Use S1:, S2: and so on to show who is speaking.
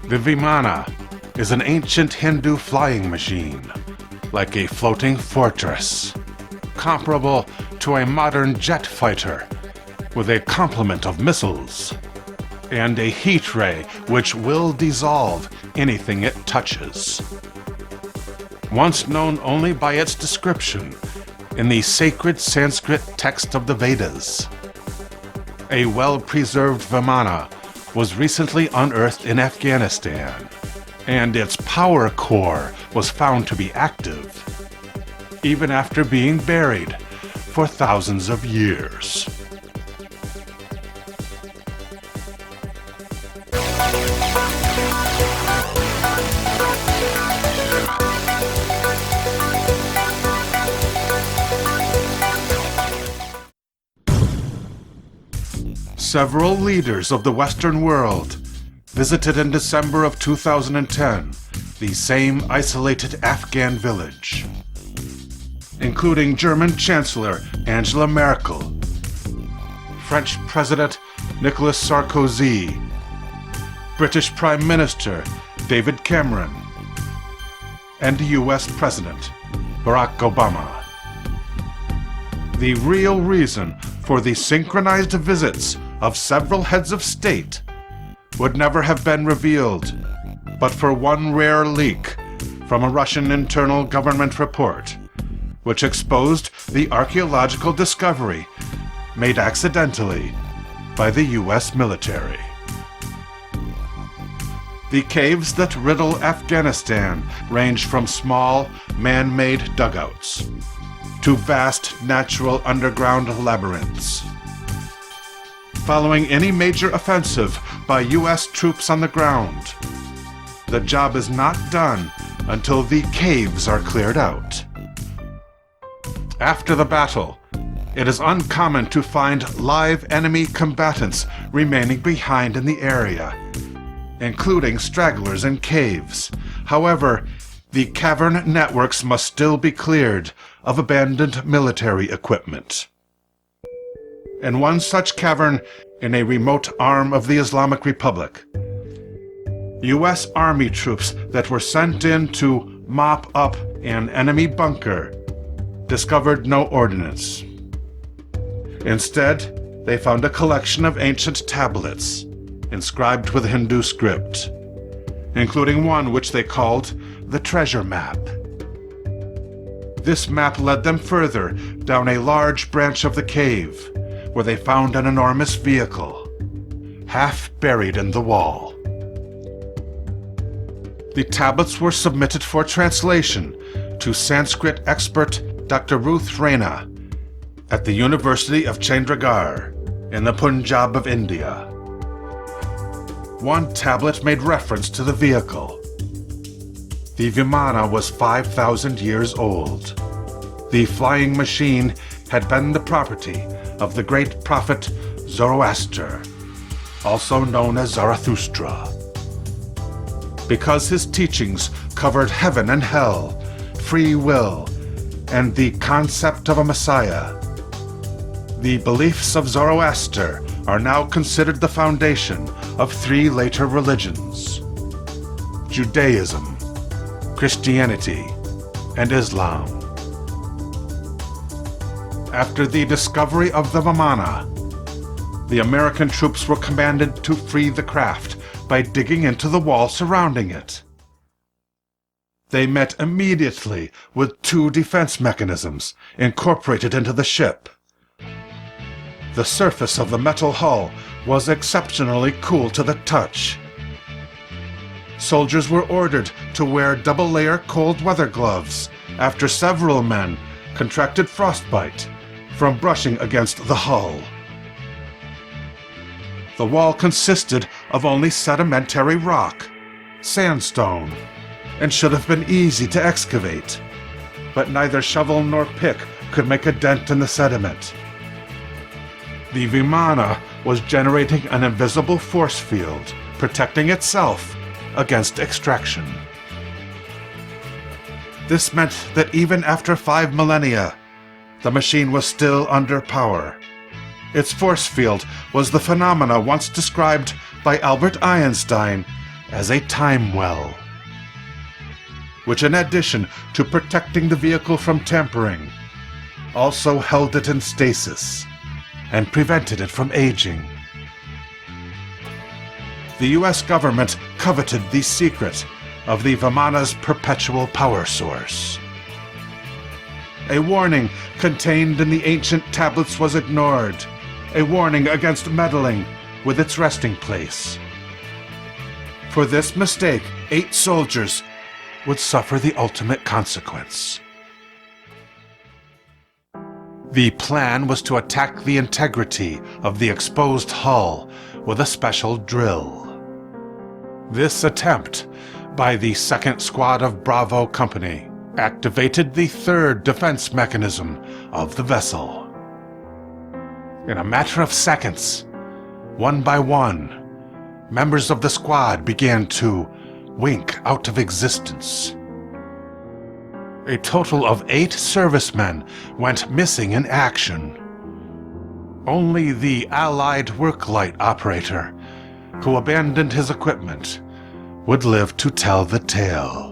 S1: The Vimana is an ancient Hindu flying machine, like a floating fortress, comparable to a modern jet fighter, with a complement of missiles, and a heat ray which will dissolve anything it touches. Once known only by its description in the sacred Sanskrit text of the Vedas, a well-preserved Vimana was recently unearthed in Afghanistan, and its power core was found to be active, even after being buried for thousands of years. Several leaders of the Western world visited in December of 2010 the same isolated Afghan village, including German Chancellor Angela Merkel, French President Nicolas Sarkozy, British Prime Minister David Cameron, and US President Barack Obama. The real reason for the synchronized visits of several heads of state would never have been revealed but for one rare leak from a Russian internal government report, which exposed the archaeological discovery made accidentally by the US military. The caves that riddle Afghanistan range from small, man-made dugouts to vast natural underground labyrinths. Following any major offensive by US troops on the ground, the job is not done until the caves are cleared out. After the battle, it is uncommon to find live enemy combatants remaining behind in the area, including stragglers in caves. However, the cavern networks must still be cleared of abandoned military equipment. In one such cavern in a remote arm of the Islamic Republic, US Army troops that were sent in to mop up an enemy bunker discovered no ordnance. Instead, they found a collection of ancient tablets inscribed with Hindu script, including one which they called the treasure map. This map led them further down a large branch of the cave, where they found an enormous vehicle, half buried in the wall. The tablets were submitted for translation to Sanskrit expert Dr. Ruth Raina at the University of Chandigarh in the Punjab of India. One tablet made reference to the vehicle. The Vimana was 5,000 years old. The flying machine had been the property of the great prophet Zoroaster, also known as Zarathustra. Because his teachings covered heaven and hell, free will, and the concept of a messiah, the beliefs of Zoroaster are now considered the foundation of three later religions: Judaism, Christianity, and Islam. After the discovery of the Vimana, the American troops were commanded to free the craft by digging into the wall surrounding it. They met immediately with two defense mechanisms incorporated into the ship. The surface of the metal hull was exceptionally cool to the touch. Soldiers were ordered to wear double-layer cold weather gloves after several men contracted frostbite from brushing against the hull. The wall consisted of only sedimentary rock, sandstone, and should have been easy to excavate, but neither shovel nor pick could make a dent in the sediment. The Vimana was generating an invisible force field, protecting itself against extraction. This meant that even after 5 millennia, the machine was still under power. Its force field was the phenomena once described by Albert Einstein as a time well, which, in addition to protecting the vehicle from tampering, also held it in stasis and prevented it from aging. The US government coveted the secret of the Vimana's perpetual power source. A warning contained in the ancient tablets was ignored, a warning against meddling with its resting place. For this mistake, 8 soldiers would suffer the ultimate consequence. The plan was to attack the integrity of the exposed hull with a special drill. This attempt by the 2nd Squad of Bravo Company activated the 3rd defense mechanism of the vessel. In a matter of seconds, one by one, members of the squad began to wink out of existence. A total of 8 servicemen went missing in action. Only the Allied work-light operator, who abandoned his equipment, would live to tell the tale.